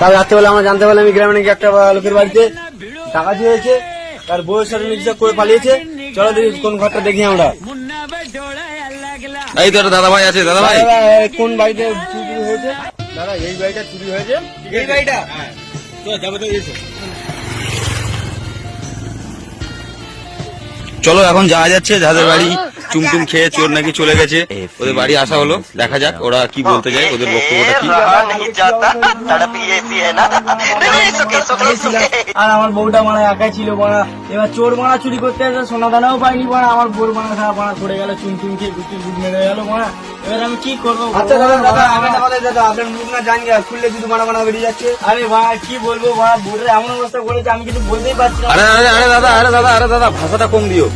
কাল রাত্রেবেলা আমরা জানতে পারলাম গ্রামে নাকি একটা লোকের বাড়িতে ডাকাতি হয়েছে, তার বউয়ের সাথে মিক্সার করে পালিয়েছে। চলো দেখি কোন ঘরটা দেখি আমরা। এই তো একটা দাদা ভাই আছে। দাদা ভাই কোন বাড়িতে চুরি হয়েছে? দাদা এই বাড়িটা চুরি হয়েছে। এই বাড়িটা যাবো তো। চলো এখন যাওয়া যাচ্ছে যাদের বাড়ি চুমটুম খেয়ে চোর নাকি চলে গেছে, ওদের বাড়ি আসা হলো। দেখা যাক ওরা কি বলতে যায়, ওদের বক্তব্যটা কি। আর আমার বউটা মারা একাই ছিল মারা, এবার চোর মারা চুরি করতে আসে, সোনা দানাও পাইনি মারা, আমার বোর মারা খারাপ মারা পড়ে গেল, চুমটুম খেয়ে গুটির গুট মেরে গেল মারা। এবার আমি কি করবো? আচ্ছা দাদা আপনার মুখ না জানি খুললে শুধু মারা মারা বেরিয়ে যাচ্ছে। আরে ভাই কি বলবো ভাই, বোর্ডের এমন অবস্থা করেছে আমি কিছু বলতেই পারছি না। আরে দাদা ভাষাটা কম দিও।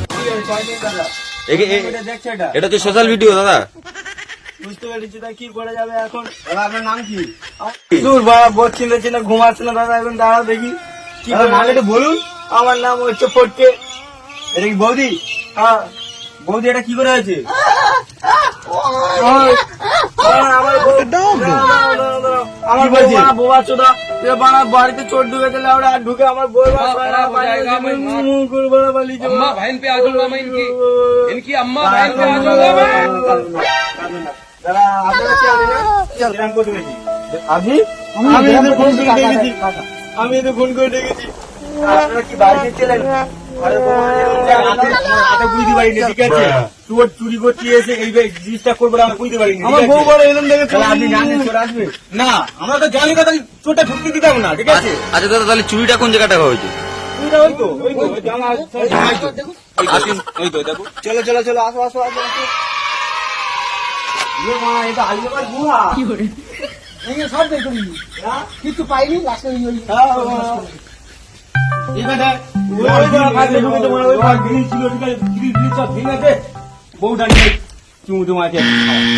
এটা তো সোশ্যাল ভিডিও দাদা। বুঝতে পেরেছি, তাই কি করে যাবে এখন? আপনার নাম কি? দূর বাবা, বোধ চিনতে না, ঘুমাচ্ছে না দাদা। এখন দাঁড়াও দেখি কি নাম, এটা বলুন। আমার নাম হচ্ছে ফটকে। এটা কি বৌদি? হ্যাঁ বৌদি, এটা কি করে হয়েছে? আমার বোবা চোদা বাড়িতে চোর ঢুকে দিলে ওরা ঢুকে আমার বই আমি এদের ফোন করে ডেকেছি। আপনারা কি বাড়িতে ছিলেন? বুঝতে পারিনি, ঠিক আছে? চোর চুরি করতে এসে এই জিনিসটা করবো আমি বুঝতে পারিনি। আমার বউ বড় এরকম দেখে আপনি জানেন চোর আসবে না, আমরা তো জানি কথা, চোরটা ঢুকতে দিতাম না, ঠিক আছে? আচ্ছা দাদা, তাহলে চুরিটা কোন জায়গাটা হয়েছে? চলো চলো চলো, আসো আসো আসো আসো। এটা আলিয়াবার গুহা সব দেখুন, কিছু পাইনি লাস্টে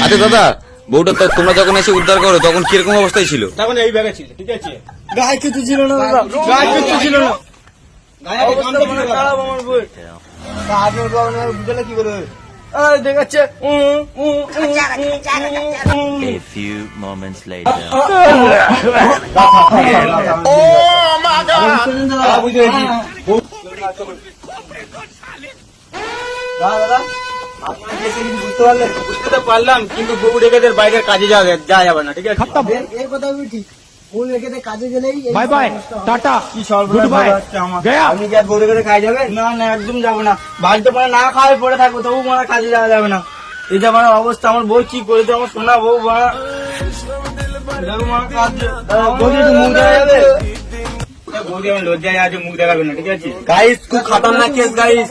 আচ্ছা দাদা, বউটা তো তোমরা যখন এসে উদ্ধার করো তখন কিরকম অবস্থায় ছিল? তখন এই ব্যাগে ছিল, ঠিক আছে? গায়ে কিছু ছিল না দাদা, গায়ে কিছু ছিল না। আমার বই আপনার বুঝলে কি করে দেখাচ্ছে। A few moments later. বুঝতে পারলেন? বুঝতে তো পারলাম, কিন্তু বউ রেখে বাইরের কাজে যাওয়া যাবে না, ঠিক আছে? এর কথা ঠিক, বউ রেখে কাজে গেলেই বাই বাই, টাটা, কি সর্বনাশ হচ্ছে আমার। আপনি কি আর বউ রেখে কাজে যাবেন? না না, একদম যাবো না। বাড়িতে পরে না খাওয়াই পড়ে থাকবো, তবু মারা কাজে যাওয়া যাবে না। এই যে আমার অবস্থা, আমার বউ কি করেছে, আমার সোনা বউ মারা। বৌদি একটু মুখ দেখা যাবে? বৌদি আমার লজ্জায় আছে, মুখ দেখাবে না, ঠিক আছে? গাইস খুব খাতারনাক কেস গাইস।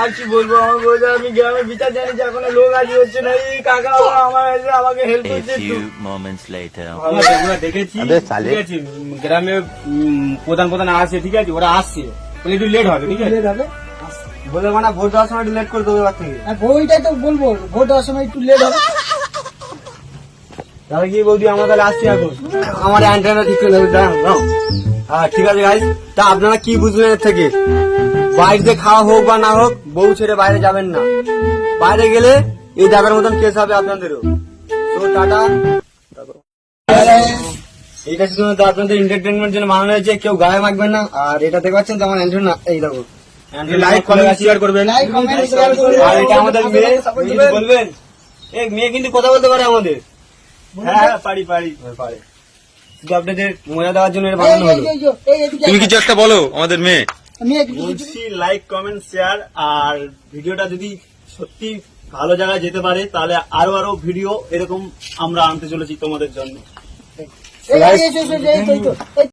আর কি বলবো, আমার বউটা আমি গ্রামে বিচার জানি যে এখনো লোক আজ হচ্ছে না। এই কাকা আমার আমাকে হেল্প A করছে। few moments later. আমরা দেখেছি, ঠিক আছে? গ্রামে প্রধান আসে, ঠিক আছে? ওরা আসছে, একটু লেট হবে, ঠিক আছে? বলে মানে ভোট দেওয়ার সময় একটু লেট করে দেবো এবার থেকে। বউটাই তো বলবো, ভোট দেওয়ার সময় একটু লেট হবে। তাহলে কি বৌদি, আমরা তাহলে আসছি এখন। আমার অ্যান্টেনা ঠিক করে দেবে, দাঁড়াও। হ্যাঁ ঠিক আছে গাইস, তা আপনারা কি বুঝলেন এর থেকে? বাড়িতে খাওয়া হোক বা না হোক, বউ ছেড়ে বাইরে যাবেন না। বাইরে গেলে এই দাদার মতন কেস হবে আপনাদেরও। তো টাটা। এইটা শুধু আপনাদের এন্টারটেনমেন্ট জন্য বানানো হয়েছে, কেউ গায়ে মাখবেন না। আর এটা দেখতে পাচ্ছেন তো আমার অ্যান্টেনা, এই দেখো। লাইক কমেন্ট শেয়ার করবেন। আর এটা আমাদের মেয়ে, বলবেন এই মেয়ে কিন্তু কথা বলতে পারে আমাদের। হ্যাঁ পারি শুধু আপনাদের মজা দেওয়ার জন্য এটা বানানো হলো। তুমি কিছু একটা বলো আমাদের মেয়ে। বলছি লাইক কমেন্ট শেয়ার, আর ভিডিওটা যদি সত্যি ভালো জায়গায় যেতে পারে তাহলে আরো ভিডিও এরকম আমরা আনতে চলেছি তোমাদের জন্য।